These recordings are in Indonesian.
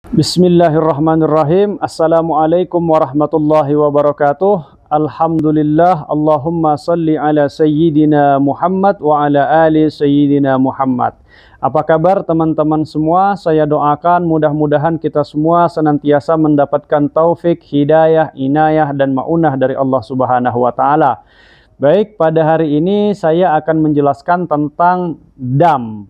Bismillahirrahmanirrahim. Assalamualaikum warahmatullahi wabarakatuh. Alhamdulillah. Allahumma salli ala sayyidina Muhammad wa ala ali sayyidina Muhammad. Apa kabar teman-teman semua? Saya doakan mudah-mudahan kita semua senantiasa mendapatkan taufik, hidayah, inayah dan maunah dari Allah Subhanahu wa taala. Baik, pada hari ini saya akan menjelaskan tentang dam.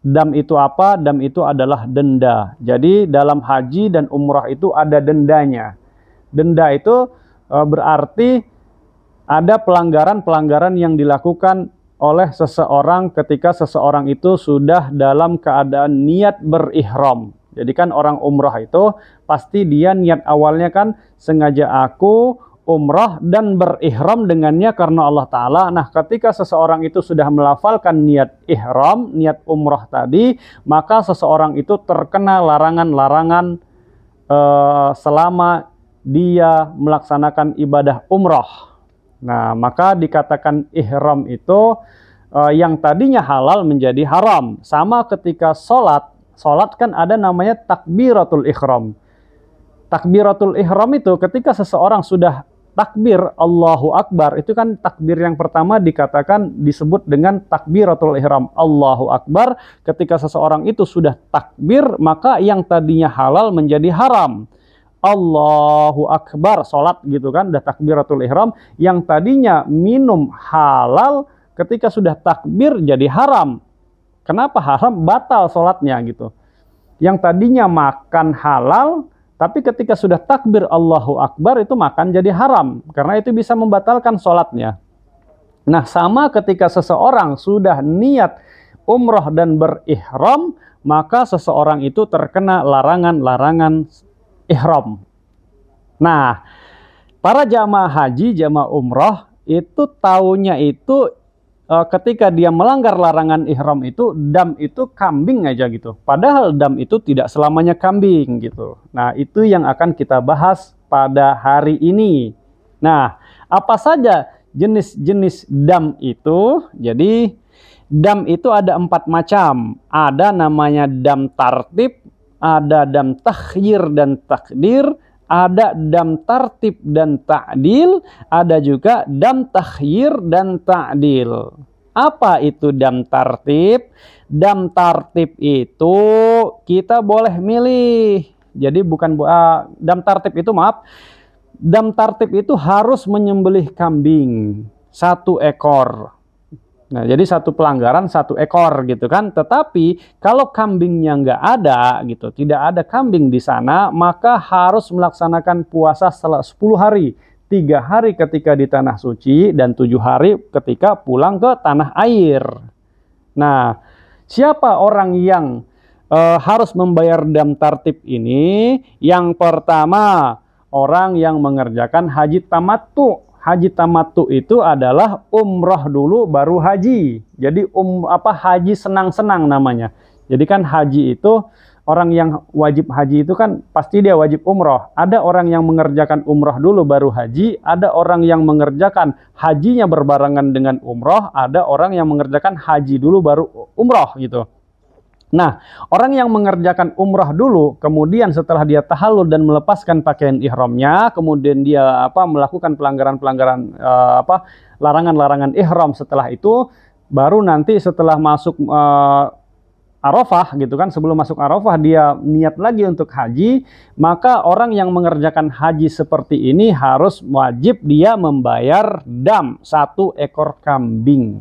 Dam itu apa? Dam itu adalah denda. Jadi dalam haji dan umrah itu ada dendanya. Denda itu berarti ada pelanggaran-pelanggaran yang dilakukan oleh seseorang ketika seseorang itu sudah dalam keadaan niat berihram. Jadi kan orang umrah itu pasti dia niat awalnya kan sengaja aku umrah dan berihram dengannya karena Allah Ta'ala. Nah, ketika seseorang itu sudah melafalkan niat ihram, niat umrah tadi, maka seseorang itu terkena larangan-larangan selama dia melaksanakan ibadah umrah. Nah, maka dikatakan ihram itu yang tadinya halal menjadi haram. Sama ketika sholat kan ada namanya takbiratul ihram. Takbiratul ihram itu ketika seseorang sudah takbir Allahu Akbar, itu kan takbir yang pertama dikatakan disebut dengan takbiratul ihram, Allahu Akbar. Ketika seseorang itu sudah takbir, maka yang tadinya halal menjadi haram. Allahu Akbar, sholat gitu kan, udah takbiratul ihram. Yang tadinya minum halal, ketika sudah takbir jadi haram. Kenapa haram? Batal sholatnya gitu. Yang tadinya makan halal, tapi ketika sudah takbir Allahu Akbar itu makan jadi haram. Karena itu bisa membatalkan sholatnya. Nah, sama ketika seseorang sudah niat umrah dan berihram, maka seseorang itu terkena larangan-larangan ihram. Nah, para jamaah haji, jamaah umrah itu taunya itu ketika dia melanggar larangan ihram itu, dam itu kambing aja gitu. Padahal dam itu tidak selamanya kambing gitu. Nah, itu yang akan kita bahas pada hari ini. Nah, apa saja jenis-jenis dam itu? Jadi, dam itu ada 4 macam. Ada namanya dam tartib, ada dam takhyir dan takdir, ada dam tartib dan ta'dil, ada juga dam takhyir dan ta'dil. Apa itu dam tartib? Dam tartib itu kita boleh milih. Jadi bukan dam tartib itu dam tartib itu harus menyembelih kambing 1 ekor. Nah, jadi 1 pelanggaran 1 ekor gitu kan. Tetapi kalau kambingnya nggak ada gitu, tidak ada kambing di sana, maka harus melaksanakan puasa 10 hari. 3 hari ketika di tanah suci dan 7 hari ketika pulang ke tanah air. Nah, siapa orang yang harus membayar dam tartib ini? Yang pertama, orang yang mengerjakan haji tamattu. Haji tamattu itu adalah umrah dulu baru haji. Jadi haji senang-senang namanya. Jadi kan haji itu orang yang wajib haji itu kan pasti dia wajib umrah. Ada orang yang mengerjakan umrah dulu baru haji, ada orang yang mengerjakan hajinya berbarengan dengan umrah, ada orang yang mengerjakan haji dulu baru umrah gitu. Nah, orang yang mengerjakan umrah dulu, kemudian setelah dia tahallul dan melepaskan pakaian ihramnya, kemudian dia melakukan pelanggaran-pelanggaran larangan-larangan ihram, setelah itu baru nanti setelah masuk Arafah gitu kan, sebelum masuk Arafah dia niat lagi untuk haji, maka orang yang mengerjakan haji seperti ini harus wajib dia membayar dam 1 ekor kambing.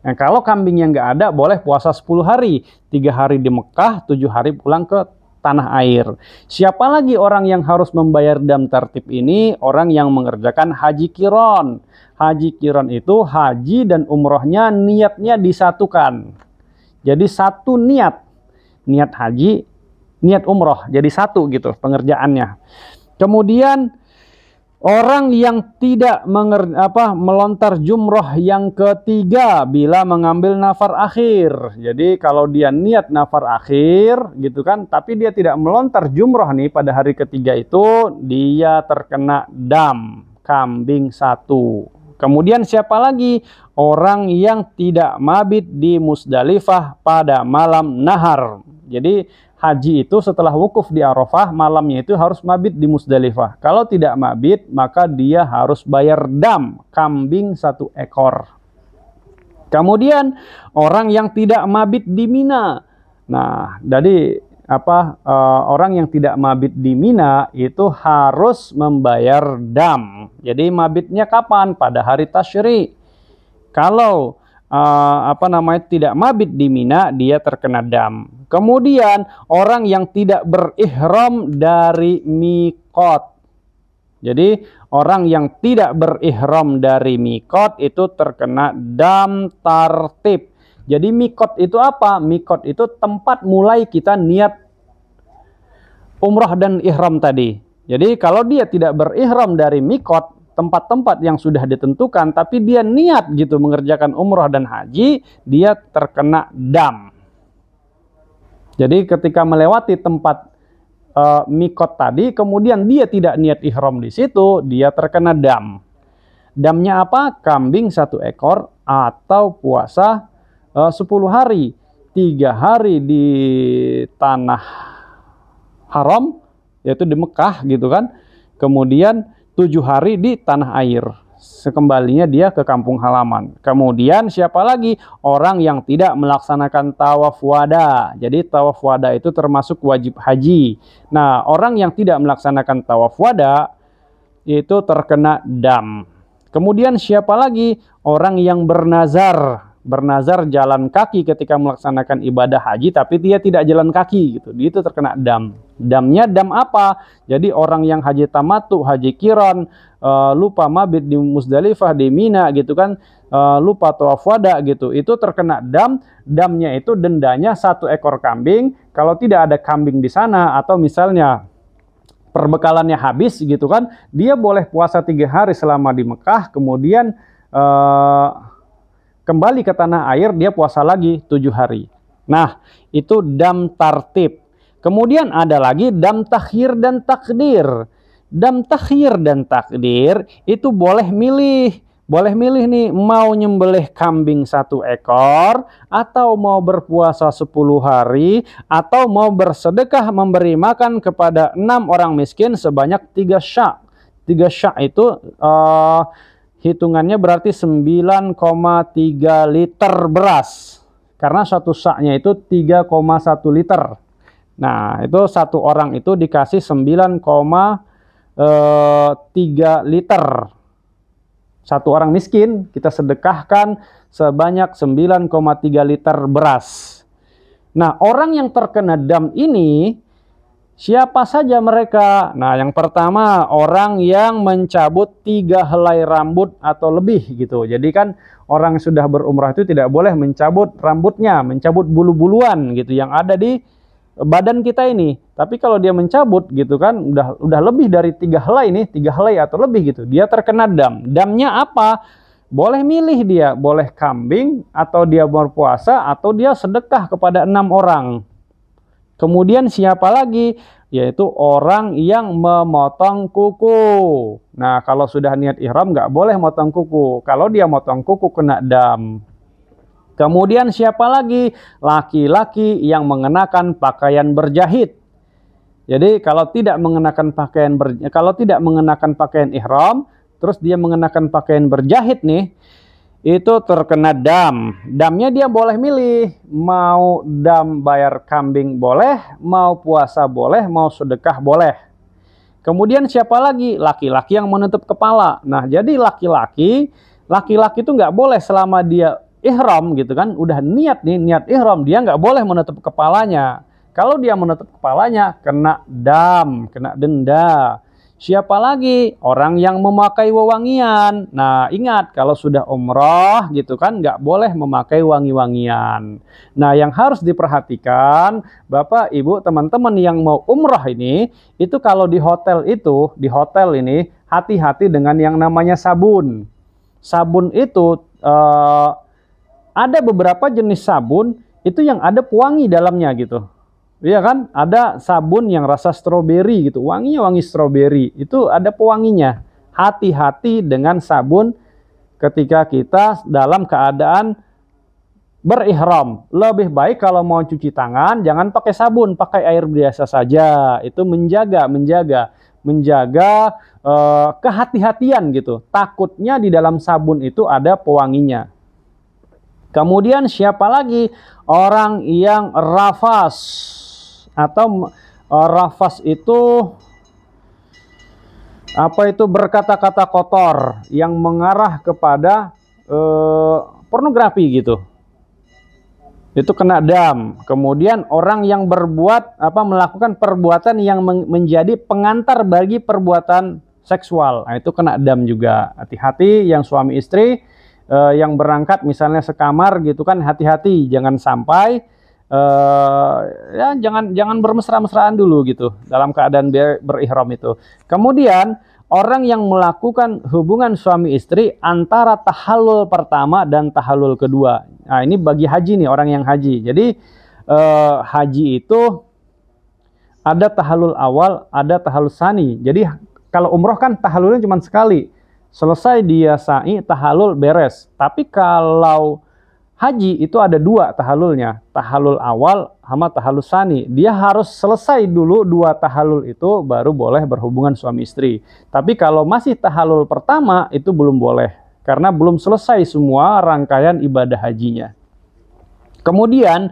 Nah, kalau kambingnya nggak ada, boleh puasa 10 hari. 3 hari di Mekah, 7 hari pulang ke tanah air. Siapa lagi orang yang harus membayar dam tartib ini? Orang yang mengerjakan haji qiron. Haji qiron itu haji dan umrohnya niatnya disatukan. Jadi 1 niat. Niat haji, niat umroh. Jadi 1 gitu pengerjaannya. Kemudian orang yang tidak melontar jumroh yang ketiga bila mengambil nafar akhir. Jadi kalau dia niat nafar akhir gitu kan, tapi dia tidak melontar jumroh nih pada hari ketiga itu, dia terkena dam kambing 1. Kemudian siapa lagi? Orang yang tidak mabit di Musdalifah pada malam nahar. Jadi haji itu setelah wukuf di Arafah, malamnya itu harus mabit di Musdalifah. Kalau tidak mabit, maka dia harus bayar dam, kambing 1 ekor. Kemudian orang yang tidak mabit di Mina. Nah, jadi orang yang tidak mabit di Mina itu harus membayar dam. Jadi mabitnya kapan? Pada hari tasyrik. Kalau tidak mabit di Mina, dia terkena dam. Kemudian orang yang tidak berihram dari mikot. Jadi orang yang tidak berihram dari mikot itu terkena dam tartib. Jadi mikot itu apa? Mikot itu tempat mulai kita niat umrah dan ihram tadi. Jadi kalau dia tidak berihram dari mikot, tempat-tempat yang sudah ditentukan, tapi dia niat gitu mengerjakan umrah dan haji, dia terkena dam. Jadi ketika melewati tempat mikot tadi, kemudian dia tidak niat ihram di situ, dia terkena dam. Damnya apa? Kambing 1 ekor atau puasa 10 hari. 3 hari di tanah haram, yaitu di Mekah gitu kan. Kemudian 7 hari di tanah air. Sekembalinya dia ke kampung halaman. Kemudian siapa lagi? Orang yang tidak melaksanakan tawaf wada. Jadi tawaf wada itu termasuk wajib haji. Nah, orang yang tidak melaksanakan tawaf wada itu terkena dam. Kemudian siapa lagi? Orang yang bernazar. Bernazar jalan kaki ketika melaksanakan ibadah haji, tapi dia tidak jalan kaki gitu. Dia itu terkena dam. Damnya dam apa? Jadi orang yang haji tamattu, haji qiran, lupa mabit di Musdalifah, di Mina gitu kan, lupa tawaf wada gitu, itu terkena dam. Damnya itu dendanya 1 ekor kambing. Kalau tidak ada kambing di sana, atau misalnya perbekalannya habis gitu kan, dia boleh puasa 3 hari selama di Mekah, kemudian kembali ke tanah air, dia puasa lagi 7 hari. Nah, itu dam tartib. Kemudian ada lagi dam takhir dan takdir. Dam takhir dan takdir itu boleh milih. Boleh milih nih, mau nyembelih kambing 1 ekor, atau mau berpuasa 10 hari, atau mau bersedekah memberi makan kepada 6 orang miskin sebanyak 3 syak. 3 syak itu hitungannya berarti 9,3 liter beras. Karena 1 saknya itu 3,1 liter. Nah, itu 1 orang itu dikasih 9,3 liter. 1 orang miskin kita sedekahkan sebanyak 9,3 liter beras. Nah, orang yang terkena dam ini siapa saja mereka? Nah, yang pertama orang yang mencabut 3 helai rambut atau lebih gitu. Jadi kan orang yang sudah berumrah itu tidak boleh mencabut rambutnya, mencabut bulu-buluan gitu yang ada di badan kita ini. Tapi kalau dia mencabut gitu kan, udah lebih dari 3 helai nih, 3 helai atau lebih gitu, dia terkena dam. Damnya apa? Boleh milih dia, boleh kambing, atau dia berpuasa, atau dia sedekah kepada 6 orang. Kemudian siapa lagi? Yaitu orang yang memotong kuku. Nah, kalau sudah niat ihram nggak boleh motong kuku. Kalau dia motong kuku kena dam. Kemudian siapa lagi? Laki-laki yang mengenakan pakaian berjahit. Jadi kalau tidak mengenakan pakaian ihram, terus dia mengenakan pakaian berjahit nih, itu terkena dam. Damnya dia boleh milih, mau dam bayar kambing boleh, mau puasa boleh, mau sedekah boleh. Kemudian siapa lagi? Laki-laki yang menutup kepala. Nah, jadi laki-laki itu nggak boleh selama dia ihram gitu kan, udah niat ihram, dia nggak boleh menutup kepalanya. Kalau dia menutup kepalanya kena dam, kena denda. Siapa lagi? Orang yang memakai wewangian. Nah, ingat kalau sudah umrah gitu kan nggak boleh memakai wangi-wangian. Nah, yang harus diperhatikan Bapak, Ibu, teman-teman yang mau umrah ini, itu kalau di hotel ini hati-hati dengan yang namanya sabun. Sabun itu ada beberapa jenis sabun itu yang ada pewangi dalamnya gitu. Iya kan? Ada sabun yang rasa stroberi gitu. Wanginya wangi stroberi. Itu ada pewanginya. Hati-hati dengan sabun ketika kita dalam keadaan berihram. Lebih baik kalau mau cuci tangan jangan pakai sabun, pakai air biasa saja. Itu menjaga kehati-hatian gitu. Takutnya di dalam sabun itu ada pewanginya. Kemudian siapa lagi? Orang yang rafas atau rafas itu apa itu berkata-kata kotor yang mengarah kepada pornografi gitu. Itu kena dam. Kemudian orang yang melakukan perbuatan yang menjadi pengantar bagi perbuatan seksual, nah, itu kena dam juga. Hati-hati yang suami istri yang berangkat misalnya sekamar gitu kan, hati-hati jangan sampai ya jangan bermesra-mesraan dulu gitu dalam keadaan berihram itu. Kemudian orang yang melakukan hubungan suami istri antara tahallul pertama dan tahallul kedua. Nah, ini bagi haji nih, orang yang haji. Jadi haji itu ada tahallul awal, ada tahallul sani. Jadi kalau umroh kan tahallulnya cuma sekali. Selesai dia sa'i, tahallul beres. Tapi kalau haji itu ada dua tahallulnya, tahallul awal sama tahallul sani. Dia harus selesai dulu dua tahallul itu baru boleh berhubungan suami istri. Tapi kalau masih tahallul pertama itu belum boleh karena belum selesai semua rangkaian ibadah hajinya. Kemudian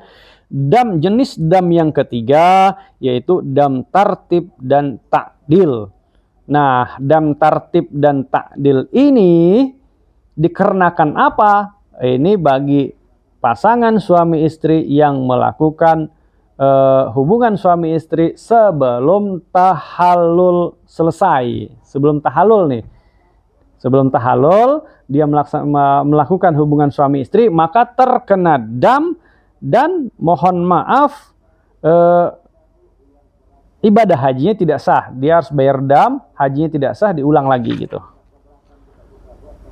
jenis dam yang ketiga yaitu dam tartib dan ta'dil. Nah, dam tartib dan ta'dil ini dikarenakan apa? Ini bagi pasangan suami istri yang melakukan hubungan suami istri sebelum tahallul selesai. Sebelum tahallul nih. Sebelum tahallul dia melakukan hubungan suami istri, maka terkena dam dan mohon maaf ibadah hajinya tidak sah. Dia harus bayar dam, hajinya tidak sah, diulang lagi gitu.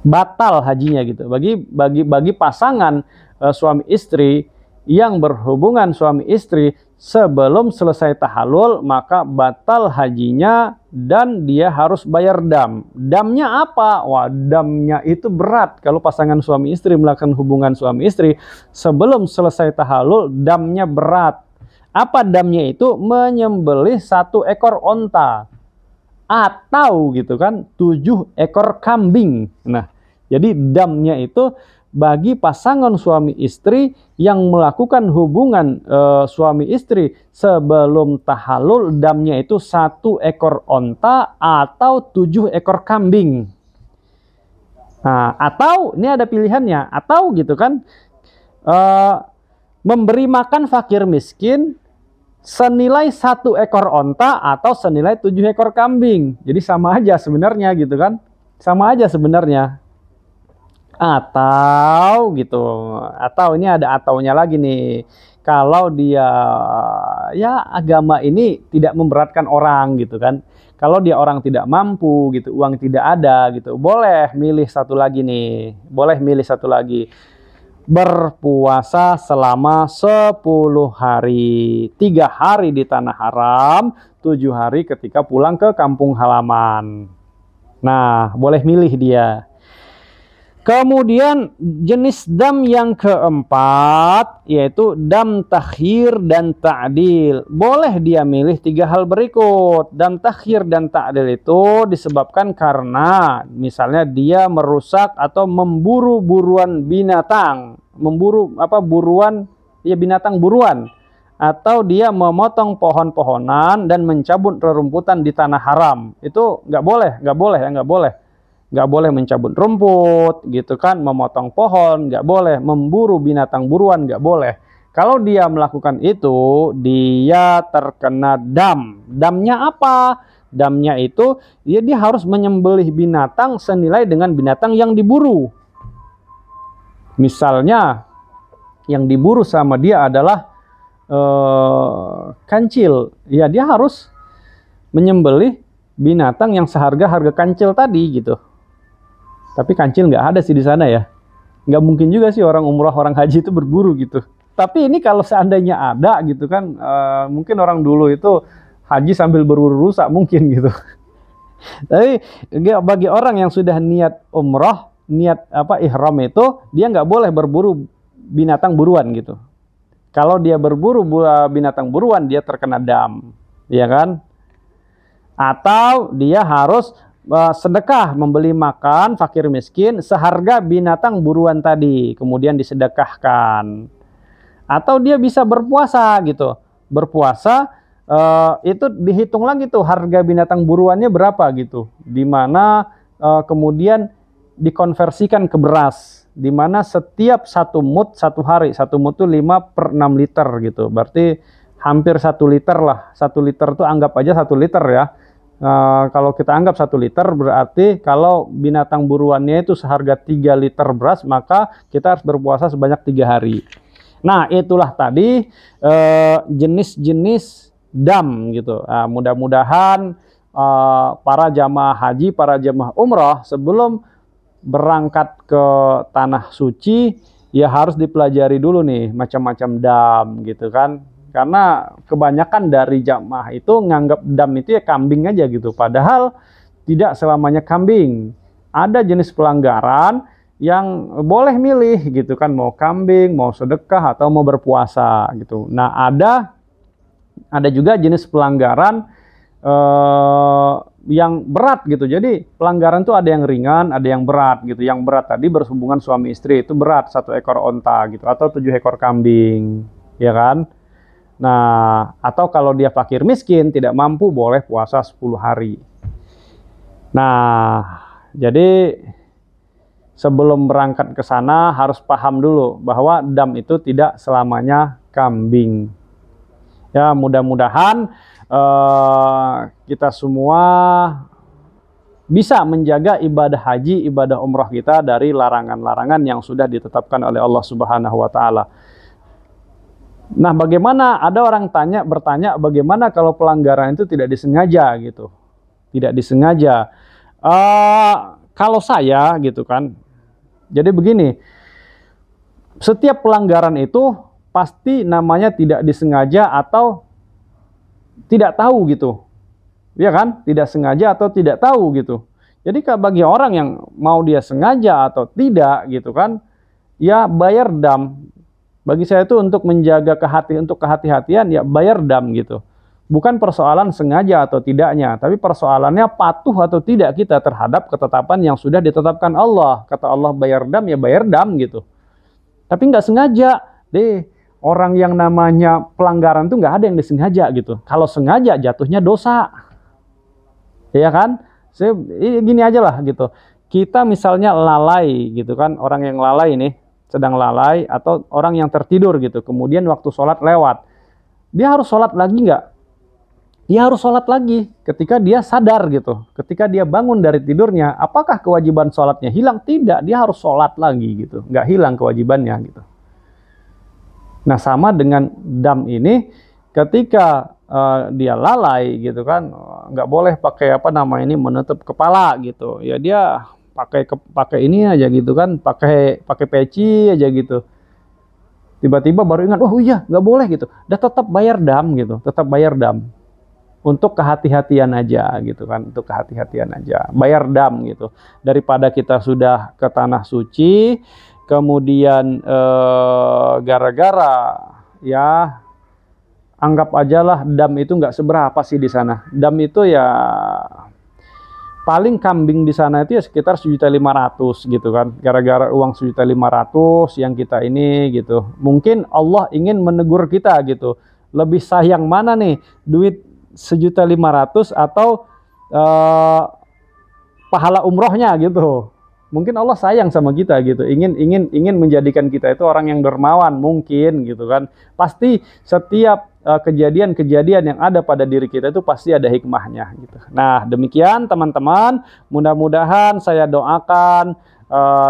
Batal hajinya gitu. Bagi pasangan suami istri yang berhubungan suami istri sebelum selesai tahallul, maka batal hajinya dan dia harus bayar dam. Damnya apa? Wah, damnya itu berat. Kalau pasangan suami istri melakukan hubungan suami istri sebelum selesai tahallul, damnya berat. Apa damnya itu? Menyembelih 1 ekor onta atau gitu kan 7 ekor kambing. Nah, jadi damnya itu bagi pasangan suami istri yang melakukan hubungan suami istri sebelum tahallul, damnya itu 1 ekor onta atau 7 ekor kambing. Nah, atau ini ada pilihannya, atau gitu kan memberi makan fakir miskin senilai 1 ekor onta atau senilai 7 ekor kambing. Jadi sama aja sebenarnya gitu kan. Sama aja sebenarnya. Atau gitu. Atau ini ada ataunya lagi nih. Kalau dia ya agama ini tidak memberatkan orang gitu kan. Kalau dia orang tidak mampu gitu, uang tidak ada gitu. Boleh milih satu lagi nih. Boleh milih satu lagi. Berpuasa selama 10 hari, 3 hari di tanah haram, 7 hari ketika pulang ke kampung halaman. Nah, boleh milih dia. Kemudian jenis dam yang keempat yaitu dam takhir dan ta'dil. Boleh dia milih 3 hal berikut. Dam takhir dan ta'dil itu disebabkan karena misalnya dia merusak atau memburu buruan binatang, binatang buruan, atau dia memotong pohon-pohonan dan mencabut rerumputan di tanah haram. Itu nggak boleh. Nggak boleh mencabut rumput gitu kan, memotong pohon nggak boleh, memburu binatang buruan nggak boleh. Kalau dia melakukan itu, dia terkena dam. Damnya apa? Damnya itu dia harus menyembelih binatang senilai dengan binatang yang diburu. Misalnya yang diburu sama dia adalah kancil, ya dia harus menyembelih binatang yang seharga kancil tadi gitu. Tapi kancil nggak ada sih di sana ya. Nggak mungkin juga sih orang umrah, orang haji itu berburu gitu. Tapi ini kalau seandainya ada gitu kan, mungkin orang dulu itu haji sambil berburu rusak mungkin gitu. Tapi bagi orang yang sudah niat umrah, niat ihram itu, dia nggak boleh berburu binatang buruan gitu. Kalau dia berburu binatang buruan, dia terkena dam, ya kan? Atau dia harus sedekah, membeli makan fakir miskin seharga binatang buruan tadi, kemudian disedekahkan. Atau dia bisa berpuasa gitu. Berpuasa itu dihitung lagi tuh harga binatang buruannya berapa gitu. Dimana kemudian dikonversikan ke beras. Dimana setiap satu mud satu hari, satu mud itu 5/6 liter gitu. Berarti hampir 1 liter lah. 1 liter itu anggap aja 1 liter ya. Kalau kita anggap 1 liter berarti kalau binatang buruannya itu seharga 3 liter beras, maka kita harus berpuasa sebanyak 3 hari. Nah, itulah tadi jenis-jenis dam gitu. Mudah-mudahan para jamaah haji, para jamaah umroh sebelum berangkat ke tanah suci ya harus dipelajari dulu nih macam-macam dam gitu kan. Karena kebanyakan dari jamaah itu nganggap dam itu ya kambing aja gitu. Padahal tidak selamanya kambing. Ada jenis pelanggaran yang boleh milih gitu kan. Mau kambing, mau sedekah, atau mau berpuasa gitu. Nah ada juga jenis pelanggaran yang berat gitu. Jadi pelanggaran itu ada yang ringan, ada yang berat gitu. Yang berat tadi berhubungan suami istri itu berat, 1 ekor onta gitu. Atau 7 ekor kambing. Ya kan? Nah, atau kalau dia fakir miskin, tidak mampu, boleh puasa 10 hari. Nah, jadi sebelum berangkat ke sana harus paham dulu bahwa dam itu tidak selamanya kambing. Ya, mudah-mudahan kita semua bisa menjaga ibadah haji, ibadah umrah kita dari larangan-larangan yang sudah ditetapkan oleh Allah Subhanahu wa Ta'ala. Nah, bagaimana ada orang bertanya bagaimana kalau pelanggaran itu tidak disengaja gitu, tidak disengaja. Kalau saya gitu kan, jadi begini, setiap pelanggaran itu pasti namanya tidak disengaja atau tidak tahu gitu, ya kan? Tidak sengaja atau tidak tahu gitu. Jadi bagi orang yang mau dia sengaja atau tidak gitu kan, ya bayar dam. Bagi saya itu untuk menjaga kehati-hatian ya bayar dam gitu. Bukan persoalan sengaja atau tidaknya, tapi persoalannya patuh atau tidak kita terhadap ketetapan yang sudah ditetapkan Allah. Kata Allah bayar dam ya bayar dam gitu. Tapi nggak sengaja deh. Orang yang namanya pelanggaran itu nggak ada yang disengaja gitu. Kalau sengaja jatuhnya dosa. Ya kan? Gini aja lah gitu. Kita misalnya lalai gitu kan, orang yang lalai nih. Sedang lalai atau orang yang tertidur gitu, kemudian waktu sholat lewat, dia harus sholat lagi nggak? Dia harus sholat lagi ketika dia sadar gitu, ketika dia bangun dari tidurnya. Apakah kewajiban sholatnya hilang? Tidak, dia harus sholat lagi gitu, nggak hilang kewajibannya gitu. Nah, sama dengan dam ini, ketika dia lalai gitu kan, nggak boleh pakai menutup kepala gitu, ya dia pakai ini aja gitu kan, pakai peci aja gitu. Tiba-tiba baru ingat, oh iya nggak boleh gitu. Udah tetap bayar dam gitu, tetap bayar dam. Untuk kehati-hatian aja gitu kan, untuk kehati-hatian aja. Bayar dam gitu. Daripada kita sudah ke tanah suci, kemudian gara-gara ya anggap aja lah dam itu nggak seberapa sih di sana. Dam itu ya paling kambing di sana itu ya sekitar 1.500.000 gitu kan. Gara-gara uang 1.500.000 yang kita ini gitu. Mungkin Allah ingin menegur kita gitu. Lebih sayang mana nih? Duit 1.500.000 atau pahala umrohnya gitu. Mungkin Allah sayang sama kita gitu, ingin menjadikan kita itu orang yang dermawan mungkin gitu kan. Pasti setiap kejadian-kejadian yang ada pada diri kita itu pasti ada hikmahnya gitu. Nah, demikian teman-teman, mudah-mudahan saya doakan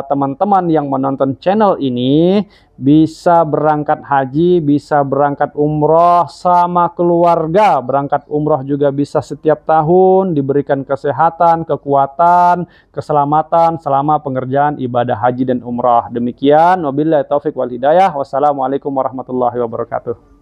teman-teman yang menonton channel ini bisa berangkat haji, bisa berangkat umroh sama keluarga. Berangkat umroh juga bisa setiap tahun, diberikan kesehatan, kekuatan, keselamatan selama pengerjaan ibadah haji dan umroh. Demikian, wabillahi taufik wal hidayah. Wassalamualaikum warahmatullahi wabarakatuh.